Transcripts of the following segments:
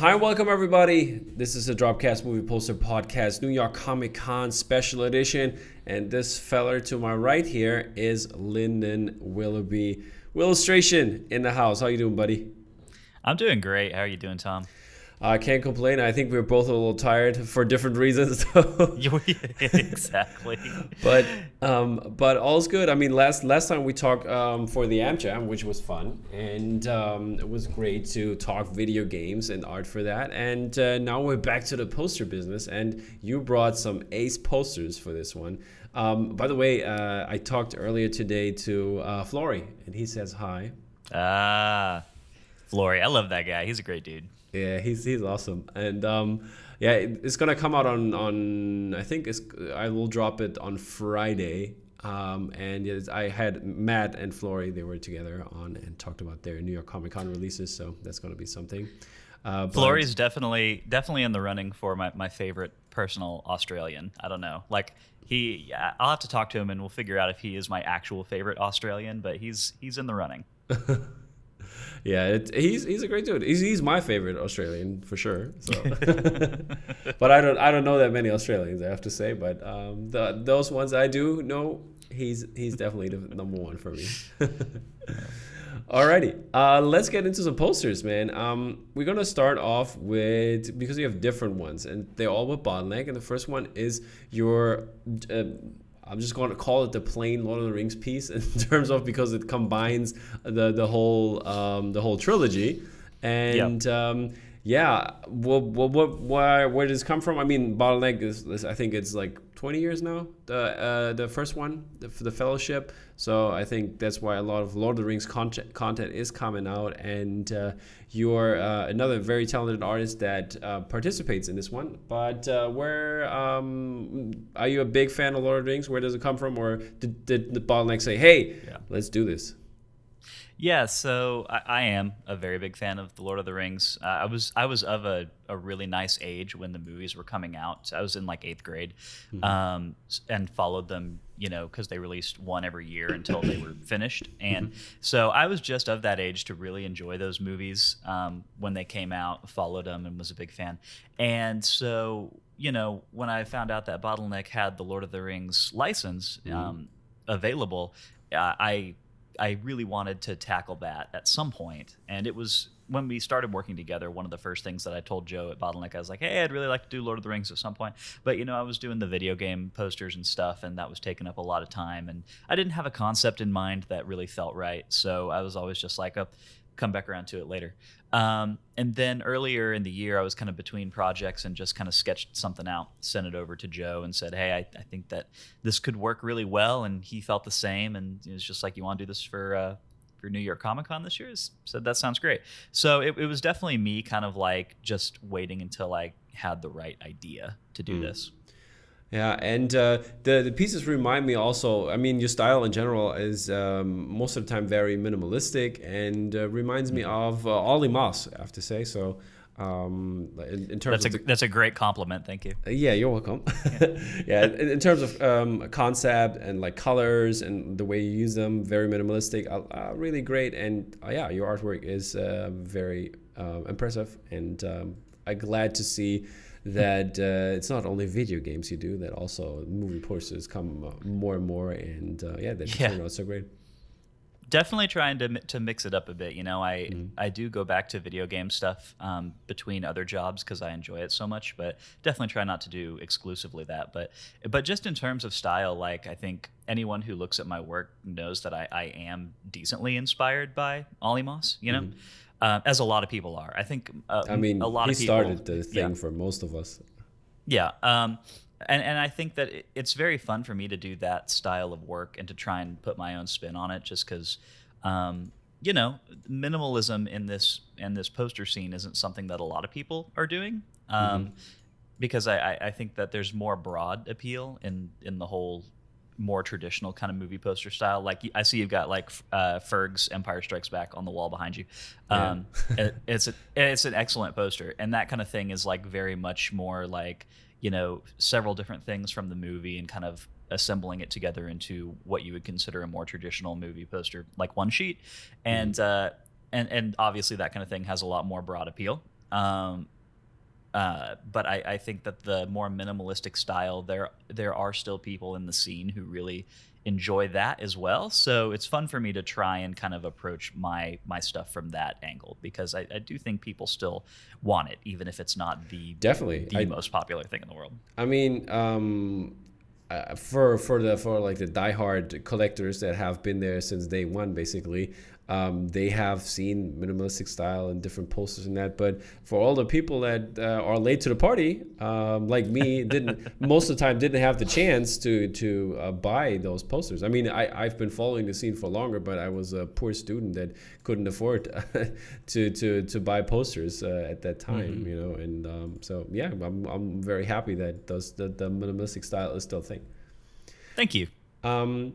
Hi, welcome everybody. This is the DROPCAST Movie Poster Podcast, New York Comic Con Special Edition. And this feller to my right here is Lyndon Willoughby. Willowstration in the house. How you doing, buddy? I'm doing great. How are you doing, Tom? I can't complain. I think we're both a little tired for different reasons. Exactly. But all's good. I mean, last time we talked for the Am Jam, which was fun, and it was great to talk video games and art for that. And now we're back to the poster business, and you brought some ace posters for this one. By the way, I talked earlier today to Flory, and he says hi. Flory, I love that guy. He's a great dude. Yeah, he's awesome, and yeah, it's gonna come out on I think I will drop it on Friday, and yes, I had Matt and Flory, they were together on and talked about their New York Comic Con releases, so that's gonna be something. Flory's definitely in the running for my favorite personal Australian. I don't know, like I'll have to talk to him and we'll figure out if he is my actual favorite Australian, but he's in the running. Yeah, he's a great dude. He's my favorite Australian for sure. So, but I don't know that many Australians, I have to say. But those ones I do know, he's definitely the number one for me. Alrighty, let's get into some posters, man. We're gonna start off with, because we have different ones, and they're all with Bottleneck. And the first one is your. I'm just going to call it the plain Lord of the Rings piece in terms of, because it combines the whole trilogy, and yeah, where does this come from? I mean, Bottleneck is I think it's like 20 years now, the first one, the Fellowship. So I think that's why a lot of Lord of the Rings content is coming out, and you're another very talented artist that participates in this one. But where are you a big fan of Lord of the Rings? Where does it come from, or did the Bottleneck say, "Hey, let's do this"? Yeah, so I am a very big fan of The Lord of the Rings. I was of a really nice age when the movies were coming out. I was in like 8th grade, and followed them, because they released one every year until they were finished. And so I was just of that age to really enjoy those movies when they came out, followed them, and was a big fan. And so, when I found out that Bottleneck had the Lord of the Rings license available, I really wanted to tackle that at some point. And it was when we started working together, one of the first things that I told Joe at Bottleneck, I was like, hey, I'd really like to do Lord of the Rings at some point. But, I was doing the video game posters and stuff, and that was taking up a lot of time. And I didn't have a concept in mind that really felt right. So I was always just like, come back around to it later. And then earlier in the year, I was kind of between projects and just kind of sketched something out, sent it over to Joe and said, hey, I think that this could work really well. And he felt the same. And it was just like, you want to do this for New York Comic Con this year? I said, that sounds great. So it was definitely me kind of like just waiting until I had the right idea to do this. Yeah, and the pieces remind me also, I mean, your style in general is most of the time very minimalistic, and reminds me of Ollie Moss, I have to say. So in terms that's a great compliment. Thank you. Yeah, you're welcome. Yeah, in terms of concept and like colors and the way you use them, very minimalistic, really great. And yeah, your artwork is very impressive, and I'm glad to see that it's not only video games you do, that also movie posters come more and more, and that turned out so great. Definitely trying to mix it up a bit. I do go back to video game stuff between other jobs because I enjoy it so much, but definitely try not to do exclusively that. But just in terms of style, like, I think anyone who looks at my work knows that I am decently inspired by Ollie Moss, as a lot of people are. I think I mean, a lot he of people started the thing for most of us. Yeah. And I think that it's very fun for me to do that style of work and to try and put my own spin on it, just because, minimalism in this poster scene isn't something that a lot of people are doing, because I think that there's more broad appeal in the whole more traditional kind of movie poster style. Like, I see you've got like Ferg's Empire Strikes Back on the wall behind you. It's an excellent poster, and that kind of thing is like very much more like, several different things from the movie and kind of assembling it together into what you would consider a more traditional movie poster, like one sheet. And and obviously that kind of thing has a lot more broad appeal. But I think that the more minimalistic style, there are still people in the scene who really enjoy that as well. So it's fun for me to try and kind of approach my stuff from that angle, because I do think people still want it, even if it's not the most popular thing in the world. I mean, for like the diehard collectors that have been there since day one, basically, they have seen minimalistic style and different posters and that. But for all the people that are late to the party, like me, most of the time didn't have the chance to buy those posters. I mean, I've been following the scene for longer, but I was a poor student that couldn't afford to buy posters at that time, you know. And so yeah, I'm very happy that the minimalistic style is still a thing. Thank you. The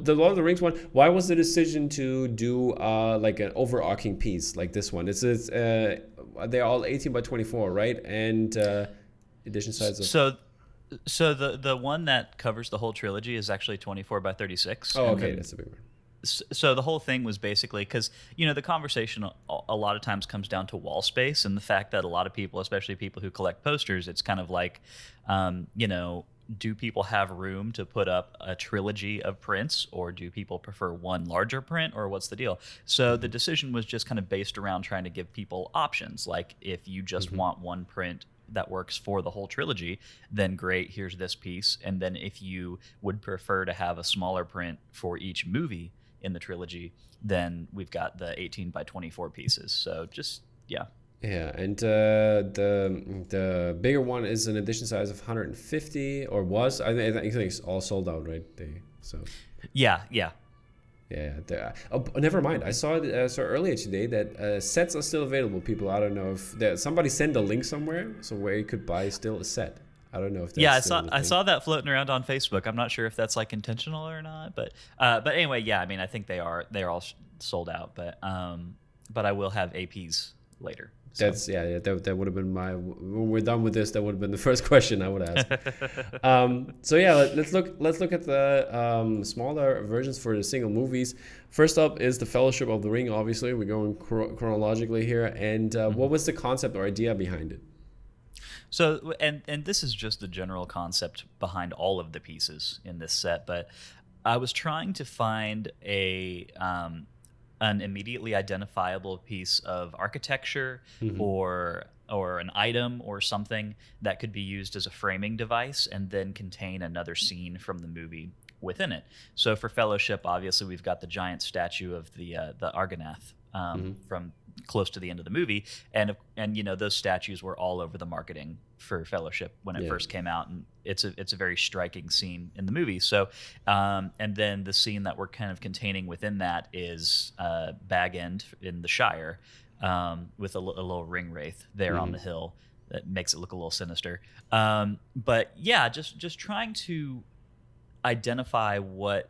Lord of the Rings one, why was the decision to do like an overarching piece like this one? They're all 18 by 24, right? And edition size of... So the one that covers the whole trilogy is actually 24 by 36. Oh, okay, that's a big one. So the whole thing was basically, because, you know, the conversation a lot of times comes down to wall space, and the fact that a lot of people, especially people who collect posters, it's kind of like, you know, do people have room to put up a trilogy of prints, or do people prefer one larger print, or what's the deal? So the decision was just kind of based around trying to give people options. Like, if you just want one print that works for the whole trilogy, then great, here's this piece. And then if you would prefer to have a smaller print for each movie in the trilogy, then we've got the 18 by 24 pieces. So just, yeah. Yeah, and the bigger one is an edition size of 150, or was. I think it's all sold out, right? Yeah. Oh, never mind. I saw earlier today that sets are still available. People, I don't know if somebody sent a link somewhere, so where you could buy still a set. I don't know if that's I saw that floating around on Facebook. I'm not sure if that's like intentional or not, but anyway, yeah. I mean, I think they're all sold out, but I will have APs later. So. That would have been when we're done with this, that would have been the first question I would ask. So yeah, let's look at the smaller versions for the single movies. First up is the Fellowship of the Ring. Obviously, we're going chronologically here. And what was the concept or idea behind it? So, and this is just the general concept behind all of the pieces in this set, but I was trying to find an immediately identifiable piece of architecture or an item or something that could be used as a framing device and then contain another scene from the movie within it. So for Fellowship, obviously we've got the giant statue of the Argonath from close to the end of the movie, and you know, those statues were all over the marketing for Fellowship when it first came out, and it's a very striking scene in the movie. So and then the scene that we're kind of containing within that is Bag End in the Shire, with a little ring wraith there on the hill that makes it look a little sinister. But yeah, just trying to identify what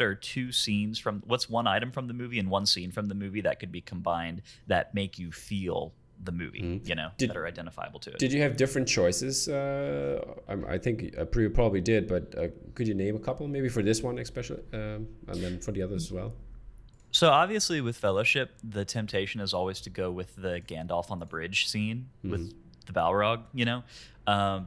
are two scenes from, what's one item from the movie and one scene from the movie that could be combined that make you feel the movie, you know, that are identifiable to it. Did you have different choices? I think you probably did, but could you name a couple maybe for this one especially, and then for the others as well? So obviously with Fellowship, the temptation is always to go with the Gandalf on the bridge scene with the Balrog, you know,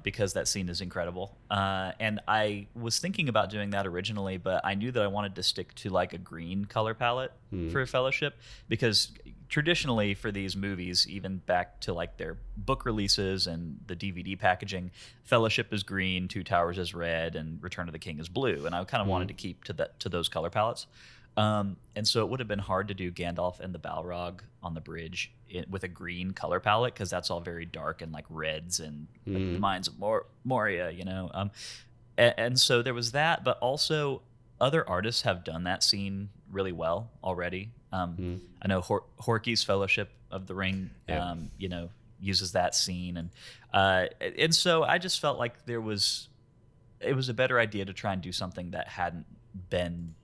because that scene is incredible. And I was thinking about doing that originally, but I knew that I wanted to stick to like a green color palette for Fellowship, because traditionally for these movies, even back to like their book releases and the DVD packaging, Fellowship is green, Two Towers is red, and Return of the King is blue. And I kind of wanted to keep to those color palettes. And so it would have been hard to do Gandalf and the Balrog on the bridge with a green color palette, because that's all very dark and like reds and like the Mines of Moria, you know. And so there was that, but also other artists have done that scene really well already. I know Horky's Fellowship of the Ring, you know, uses that scene, and so I just felt like it was a better idea to try and do something that hadn't been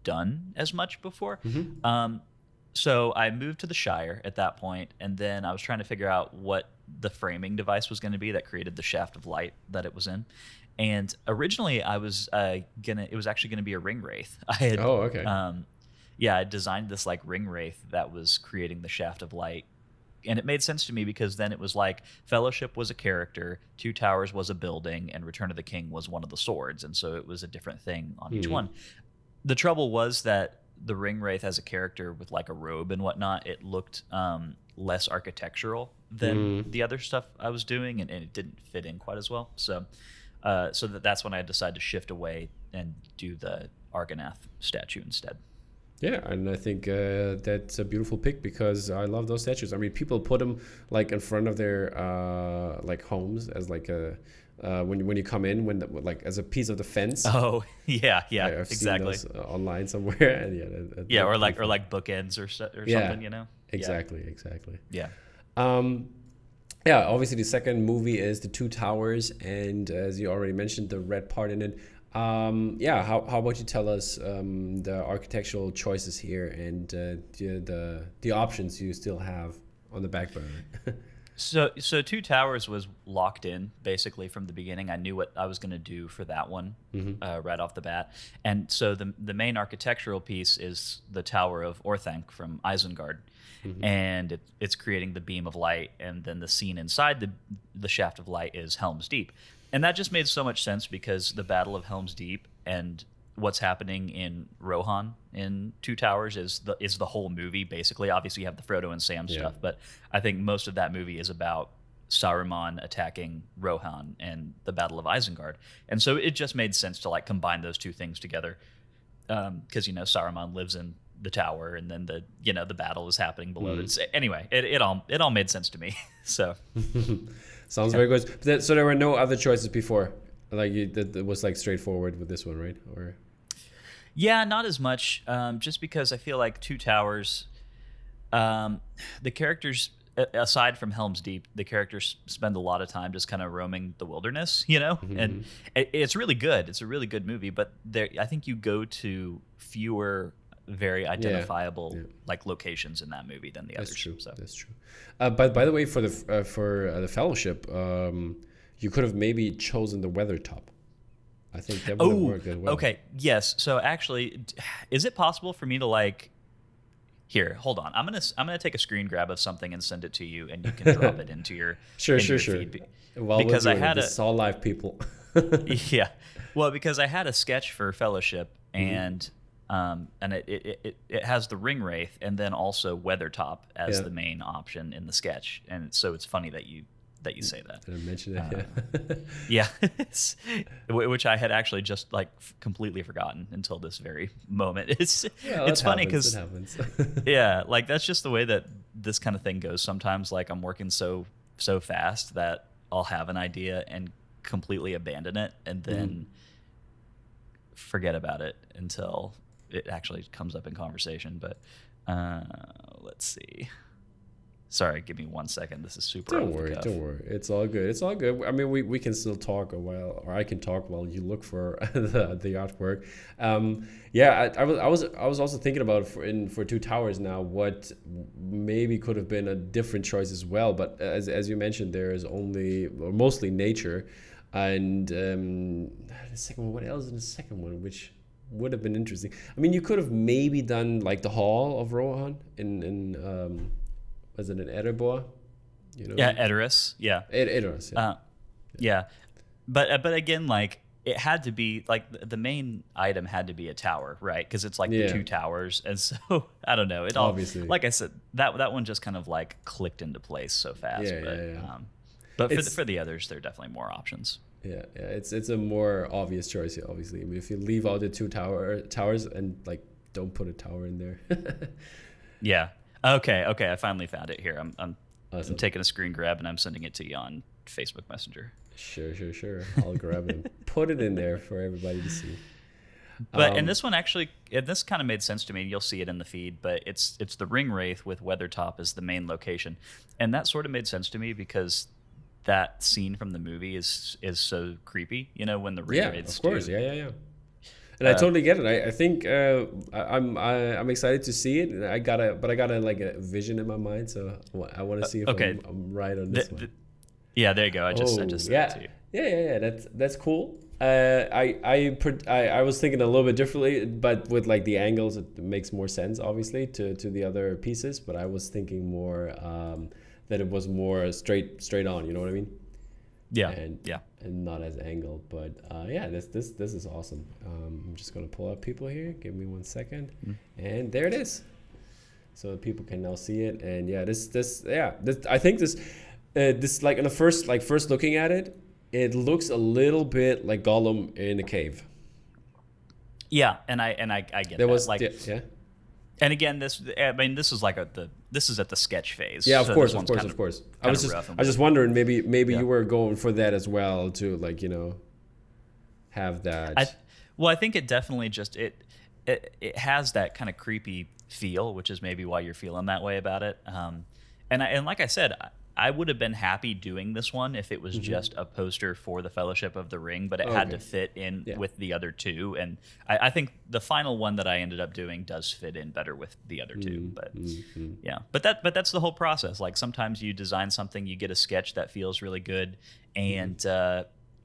done as much before. So I moved to the Shire at that point, and then I was trying to figure out what the framing device was going to be that created the shaft of light that it was in. And originally I was it was actually going to be a ring wraith. I had I designed this like ring wraith that was creating the shaft of light And it made sense to me because then it was like Fellowship was a character, Two Towers was a building, and Return of the King was one of the swords. And so it was a different thing on each one. The trouble was that the Ring Wraith as a character with like a robe and whatnot, it looked less architectural than the other stuff I was doing, and it didn't fit in quite as well. So that's when I decided to shift away and do the Argonath statue instead. Yeah, and I think that's a beautiful pick because I love those statues. I mean, people put them like in front of their like homes as like a when you come in, like as a piece of the fence. Oh yeah, I've exactly. seen those online somewhere, and or like bookends or something, you know. Exactly. Yeah. Yeah, obviously the second movie is The Two Towers, and as you already mentioned, the red part in it. How about you tell us the architectural choices here and the options you still have on the back burner? So Two Towers was locked in basically from the beginning. I knew what I was going to do for that one right off the bat. And so the main architectural piece is the Tower of Orthanc from Isengard. And it's creating the beam of light, and then the scene inside the shaft of light is Helm's Deep. And that just made so much sense because the Battle of Helm's Deep and what's happening in Rohan in Two Towers is the whole movie basically. Obviously you have the Frodo and Sam stuff, but I think most of that movie is about Saruman attacking Rohan and the Battle of Isengard. And so it just made sense to like combine those two things together because Saruman lives in the tower, and then the battle is happening below it. Anyway, it all made sense to me. So sounds very good. So there were no other choices before, like that was like straightforward with this one, right? Or yeah, not as much. Just because I feel like Two Towers, the characters aside from Helm's Deep, the characters spend a lot of time just kind of roaming the wilderness, and it's really good. It's a really good movie, but I think you go to fewer very identifiable like locations in that movie than the others. That's true. But by the way, for the Fellowship, you could have maybe chosen the Weathertop. I think that would have worked as well. Okay, yes. So actually, is it possible for me to like? Here, hold on. I'm gonna take a screen grab of something and send it to you, and you can drop it into your sure. feed. Because I had this all live people. Yeah, well, because I had a sketch for Fellowship, and it has the Ring Wraith and then also Weathertop as the main option in the sketch, and so it's funny that you say that. Did I mention it? Yeah, which I had actually just like completely forgotten until this very moment. It's funny because yeah, like that's just the way that this kind of thing goes. Sometimes like I'm working so fast that I'll have an idea and completely abandon it, and then forget about it until it actually comes up in conversation. But let's see. Sorry, give me 1 second. This is super. Don't worry. It's all good. I mean, we can still talk a while, or I can talk while you look for the artwork. I was also thinking about for Two Towers now what maybe could have been a different choice as well. But as you mentioned, there is mostly nature, and the second one. What else in the second one? Which would have been interesting. I mean, you could have maybe done like the Hall of Rohan in was it in Erebor? Yeah, Edoras. Yeah. Edoras. Yeah. Yeah. But again, like it had to be like the main item had to be a tower, right? Because it's like the two towers, and so I don't know. It all obviously, like I said, that one just kind of like clicked into place so fast. But for the others, there are definitely more options. Yeah. It's a more obvious choice here, obviously. I mean, if you leave out the two towers and like don't put a tower in there. Yeah. Okay. I finally found it here. I'm taking a screen grab and I'm sending it to you on Facebook Messenger. Sure. I'll grab it and put it in there for everybody to see. But and this one actually, this kind of made sense to me. You'll see it in the feed, but it's the Ring Wraith with Weathertop as the main location, and that sort of made sense to me because that scene from the movie is so creepy. When the Ring Wraiths. Of course. Yeah. And I totally get it. I think I'm excited to see it. I gotta like a vision in my mind, so I want to see if I'm right on this one. Yeah, there you go. I just sent it to you. Yeah. That's cool. I was thinking a little bit differently, but with like the angles, it makes more sense, obviously, to the other pieces. But I was thinking more that it was more straight on. You know what I mean? Yeah. And yeah. and not as angled. But yeah, this is awesome. I'm just gonna pull up people here. Give me 1 second, and there it is. So people can now see it. And yeah, I think this like in the first looking at it, it looks a little bit like Gollum in the cave. Yeah, and I get There that. was Like, yeah. and again, this is like this is at the sketch phase. Yeah, of so course. I was just wondering, maybe Yeah. you were going for that as well, to like, have that. I think it definitely just it has that kind of creepy feel, which is maybe why you're feeling that way about it. And like I said, I would have been happy doing this one if it was just a poster for the Fellowship of the Ring, but it had to fit in with the other two. And I think the final one that I ended up doing does fit in better with the other two. But yeah, but that's the whole process. Like sometimes you design something, you get a sketch that feels really good, and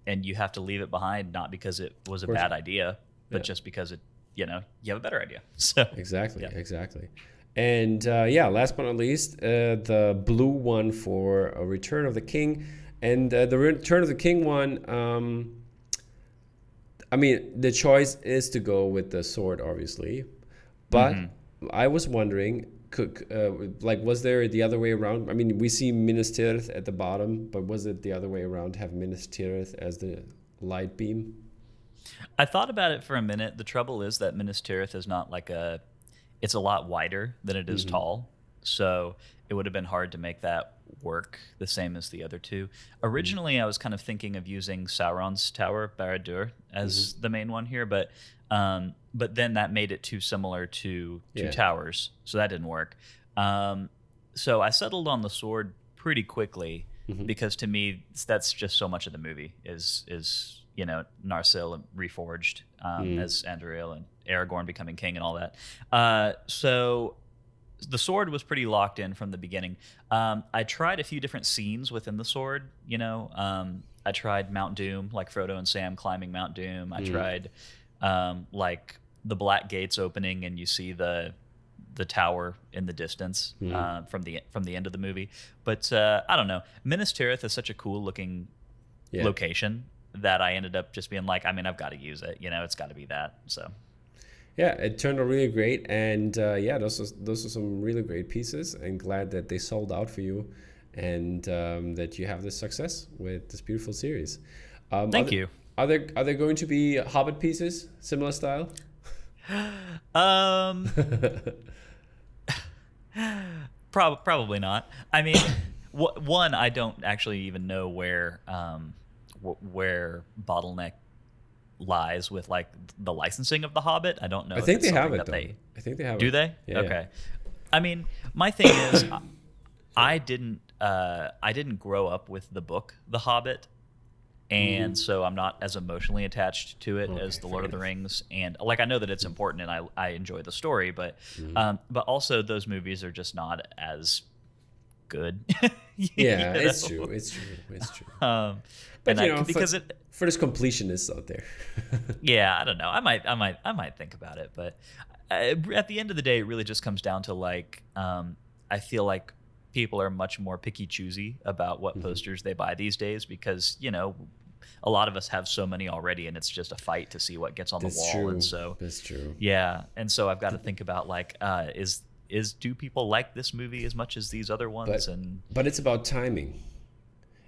you have to leave it behind, not because it was a bad idea, but just because you have a better idea. So Exactly. And last but not least, the blue one for Return of the King. And the Return of the King one, I mean, the choice is to go with the sword, obviously. But I was wondering, was there the other way around? I mean, we see Minas Tirith at the bottom, but was it the other way around to have Minas Tirith as the light beam? I thought about it for a minute. The trouble is that Minas Tirith is not like it's a lot wider than it is tall. So it would have been hard to make that work the same as the other two. Originally, I was kind of thinking of using Sauron's Tower, Barad-dûr, as the main one here, but then that made it too similar to two towers, so that didn't work. So I settled on the sword pretty quickly because to me, that's just so much of the movie is Narsil reforged as Anduril and Aragorn becoming king and all that. So the sword was pretty locked in from the beginning. I tried a few different scenes within the sword. I tried Mount Doom, like Frodo and Sam climbing Mount Doom. I tried like the Black Gates opening, and you see the tower in the distance from the end of the movie. But I don't know. Minas Tirith is such a cool looking location that I ended up just being like, I mean, I've got to use it. It's got to be that. So. Yeah, it turned out really great, and those are some really great pieces, and glad that they sold out for you, and that you have this success with this beautiful series. Thank you. Are there going to be Hobbit pieces similar style? Probably not. I mean, one, I don't actually even know where Bottleneck lies with like the licensing of The Hobbit. I don't know. I think they have it. I think they have it. Do they? Yeah, okay. I mean, my thing is, I didn't grow up with the book The Hobbit, and so I'm not as emotionally attached to it as The Lord of the Rings. And like, I know that it's important, and I enjoy the story, but also those movies are just not as good. It's true. But because for this completionists out there. Yeah, I don't know. I might think about it, but at the end of the day, it really just comes down to like, I feel like people are much more picky choosy about what posters they buy these days because a lot of us have so many already, and it's just a fight to see what gets on the wall. True. And so that's true. Yeah, and so I've got to think about like, do people like this movie as much as these other ones? But it's about timing.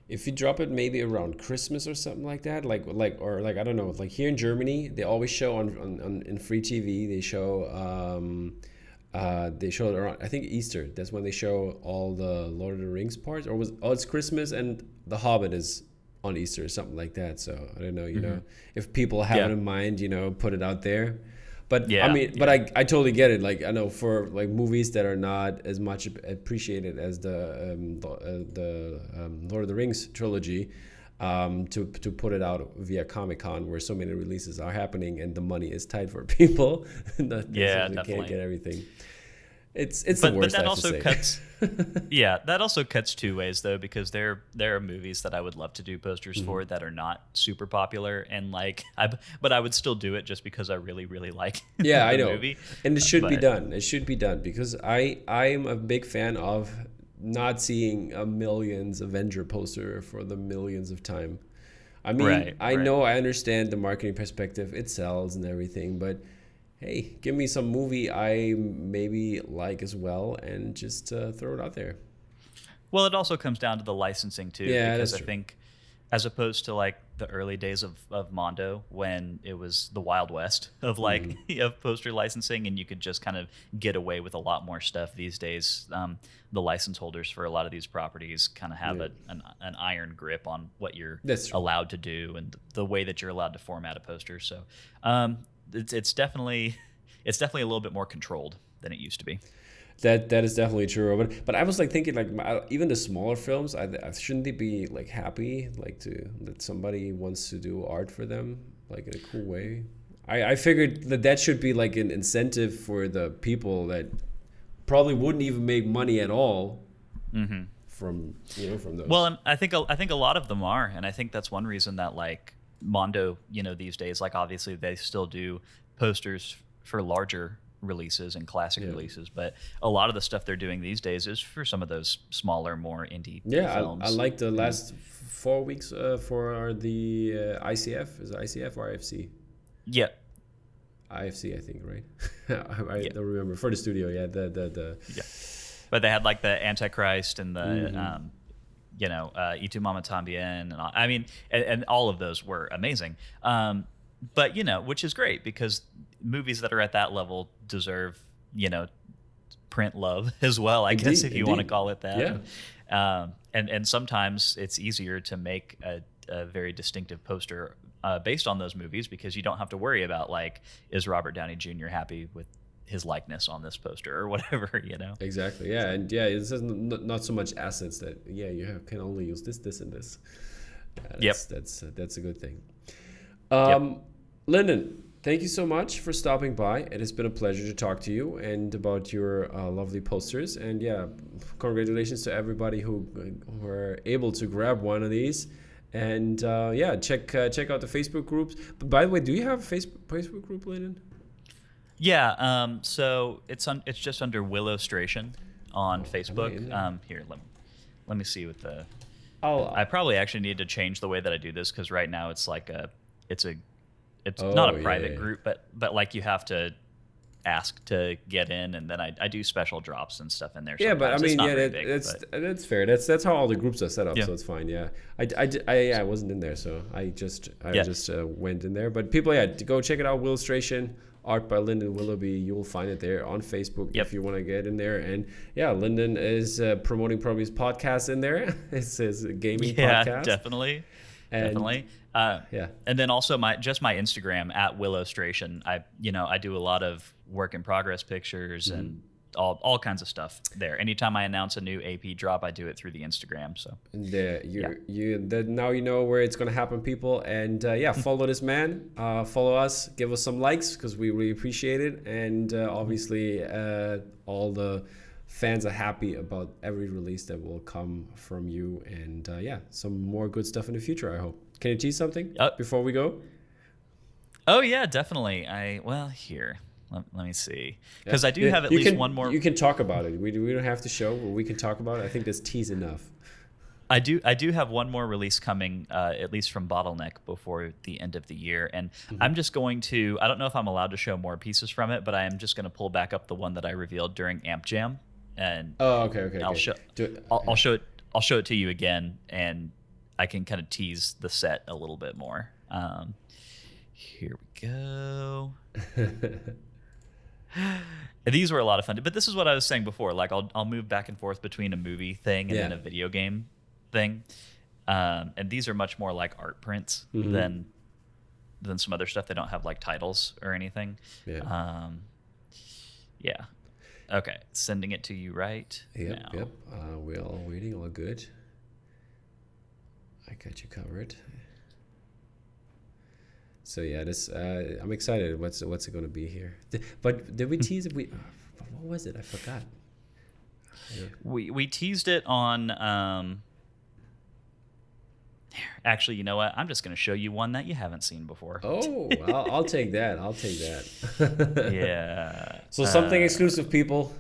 If you drop it maybe around Christmas or something like that, like I don't know, like here in Germany, they always show on in free TV. They show it around, I think, Easter. That's when they show all the Lord of the Rings parts, or it's Christmas and The Hobbit is on Easter or something like that. So I don't know, if people have it in mind, put it out there. But I totally get it. Like I know for like movies that are not as much appreciated as the Lord of the Rings trilogy, to put it out via Comic-Con where so many releases are happening and the money is tight for people. They can't get everything. It's the worst. But that also cuts. Yeah, that also cuts two ways though, because there are movies that I would love to do posters for that are not super popular, and like but I would still do it just because I really really like. Yeah, I know. Movie. And it should be done. It should be done because I'm a big fan of not seeing a millions Avenger poster for the millions of time. I mean, Right, I right. know, I understand the marketing perspective, it sells and everything, but hey, give me some movie I maybe like as well, and just throw it out there. Well, it also comes down to the licensing too, Yeah, because that's I true. think as opposed to like the early days of Mondo when it was the Wild West of like of poster licensing and you could just kind of get away with a lot more stuff these days. The license holders for a lot of these properties kind of have Yeah, an iron grip on what you're that's true. allowed to do and the way that you're allowed to format a poster. So it's definitely a little bit more controlled than it used to be. That is definitely true. But I was like thinking like even the smaller films, shouldn't they be like happy like to that somebody wants to do art for them like in a cool way? I figured that should be like an incentive for the people that probably wouldn't even make money at all from from those. Well, and I think a lot of them are, and I think that's one reason that like Mondo, these days, like obviously they still do posters for larger releases and classic Yeah. releases, but a lot of the stuff they're doing these days is for some of those smaller, more indie Yeah, I films. like the last 4 weeks for the ICF. Is it ICF or IFC? Yeah, IFC, I think, right? I yeah, don't remember. For the studio, yeah. The yeah. But they had like the Antichrist and the Mhm. Itu Mama Tambien, and I mean, and all of those were amazing. But which is great because movies that are at that level deserve print love as well, I guess, Indeed, if you want to indeed. call it that. Yeah. And sometimes it's easier to make a very distinctive poster based on those movies because you don't have to worry about like, is Robert Downey Jr. happy with his likeness on this poster or whatever. Exactly. Yeah, and yeah, it's just not so much assets that can only use this, and this. Yeah, Yep. that's a good thing. Yep. Lyndon, thank you so much for stopping by. It has been a pleasure to talk to you and about your lovely posters. And yeah, congratulations to everybody who were able to grab one of these. And yeah, check out the Facebook groups. But by the way, do you have a Facebook group, Lyndon? Yeah. So it's just under willowstration on Am I Facebook. in there? Here, let me see what the. I'll. I probably actually need to change the way that I do this because right now it's like it's Oh, not a yeah, private yeah. group, but like you have to ask to get in, and then I do special drops and stuff in there. Yeah, but I Sometimes. It's mean, not yeah, very big, that's fair. That's how all the groups are set up, Yeah. so it's fine. Yeah, I wasn't in there, so I just Yeah. went in there. But people, yeah, go check it out. Willowstration, art by Lyndon Willoughby. You will find it there on Facebook Yep. if you want to get in there. And yeah, Lyndon is promoting probably his podcast in there. It's his gaming Yeah, podcast. definitely. And Definitely. yeah, And then also my Instagram at willowstration. I do a lot of work in progress pictures and all kinds of stuff there. Anytime I announce a new AP drop, I do it through the Instagram. So and now you know where it's gonna happen, people. And yeah, follow this man, follow us, give us some likes because we really appreciate it. And obviously, all the fans are happy about every release that will come from you. And yeah, some more good stuff in the future, I hope. Can you tease something before we go? oh yeah, definitely. Here. Let me see, because I do Yeah, have at you least can, one more. You can talk about it. We don't have to show, but we can talk about it. I think that's tease enough. I do have one more release coming, at least from Bottleneck before the end of the year, and I'm just going to. I don't know if I'm allowed to show more pieces from it, but I am just going to pull back up the one that I revealed during Amp Jam, and Oh, okay. I'll Okay. show. I'll show it. I'll show it to you again, and I can kind of tease the set a little bit more. Here we go. These were a lot of fun, but this is what I was saying before. Like I'll move back and forth between a movie thing and then Yeah. a video game thing, and these are much more like art prints than some other stuff. They don't have like titles or anything. Yeah. Yeah. Okay, sending it to you right Yep. now. Yep. We're all waiting. All good. I got you covered. So yeah, this I'm excited. What's it going to be here? But did we tease it? What was it? I forgot. We teased it on. Actually, you know what? I'm just going to show you one that you haven't seen before. Oh, I'll take that. I'll take that. Yeah. So something exclusive, people.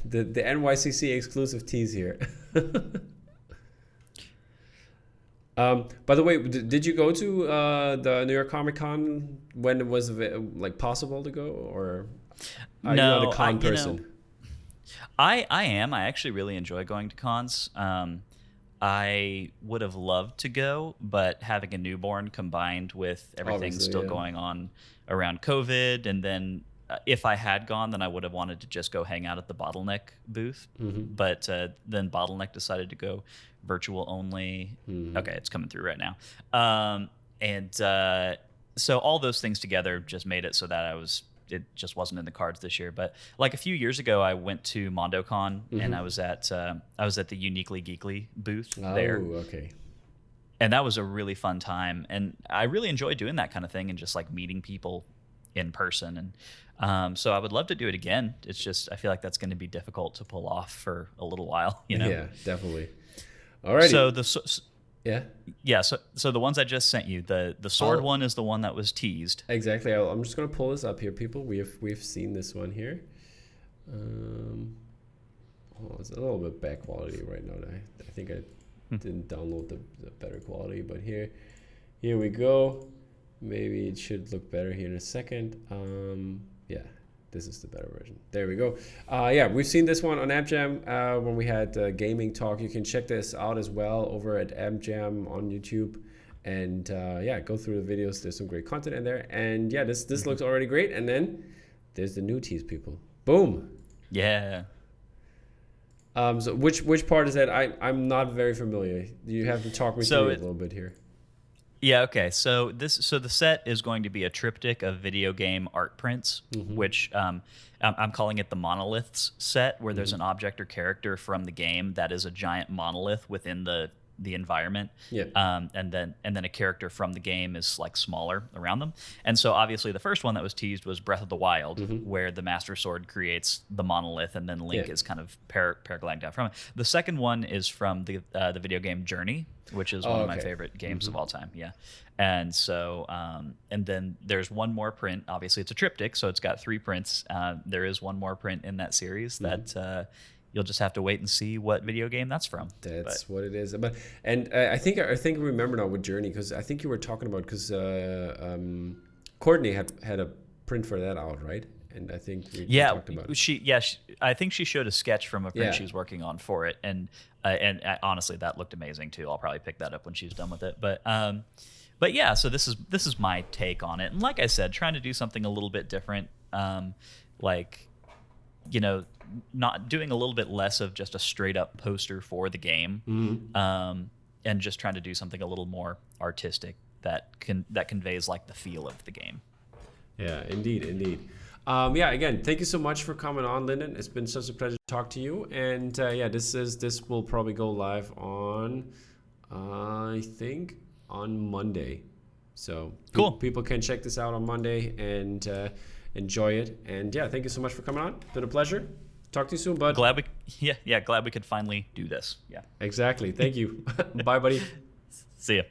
The NYCC exclusive teas here. By the way, did you go to the New York Comic Con when it was like possible to go, or are you not a con person? I am. I actually really enjoy going to cons. I would have loved to go, but having a newborn combined with everything still going on around COVID, and then if I had gone, then I would have wanted to just go hang out at the Bottleneck booth. But then Bottleneck decided to go virtual only. Okay, it's coming through right now. So all those things together just made it so that it just wasn't in the cards this year. But like a few years ago, I went to MondoCon and I was at the Uniquely Geekly booth there. Oh, okay. And that was a really fun time. And I really enjoy doing that kind of thing and just like meeting people in person. And so I would love to do it again. It's just, I feel like that's going to be difficult to pull off for a little while, you know? Yeah, definitely. Alrighty. So the ones I just sent you, the sword one is the one that was teased. Exactly. I'm just gonna pull this up here, people. We've seen this one here. It's a little bit bad quality right now. I think I didn't download the better quality, but here we go. Maybe it should look better here in a second. Yeah. This is the better version. There we go. Yeah, we've seen this one on AmpJam when we had gaming talk. You can check this out as well over at AmpJam on YouTube. And yeah, go through the videos. There's some great content in there. And yeah, this looks already great. And then there's the new teas, people. Boom. Yeah. So which part is that? I'm not very familiar. You have to talk me through it a little bit here. Yeah, okay. So the set is going to be a triptych of video game art prints, which I'm calling it the monoliths set, where there's an object or character from the game that is a giant monolith within the environment. Yeah. And then a character from the game is like smaller around them. And so obviously the first one that was teased was Breath of the Wild, where the Master Sword creates the monolith and then Link is kind of paragliding down from it. The second one is from the video game Journey, which is one of my favorite games of all time. Yeah. And so, and then there's one more print. Obviously it's a triptych, so it's got 3 prints. There is one more print in that series that you'll just have to wait and see what video game that's from. That's what it is. But I think I remember now with Journey, because I think you were talking about, because Courtney had a print for that out, right? And I think we talked about it. I think she showed a sketch from a print she was working on for it, and honestly, that looked amazing too. I'll probably pick that up when she's done with it. But yeah, so this is my take on it, and like I said, trying to do something a little bit different, like, you know, not doing a little bit less of just a straight up poster for the game, and just trying to do something a little more artistic that conveys like the feel of the game. Yeah, indeed. Yeah, again, thank you so much for coming on, Lyndon. It's been such a pleasure to talk to you. And yeah, this will probably go live on, I think, on Monday. So cool. People can check this out on Monday and enjoy it. And yeah, thank you so much for coming on. It's been a pleasure. Talk to you soon, bud. Glad we could finally do this. Yeah. Exactly. Thank you. Bye, buddy. See ya.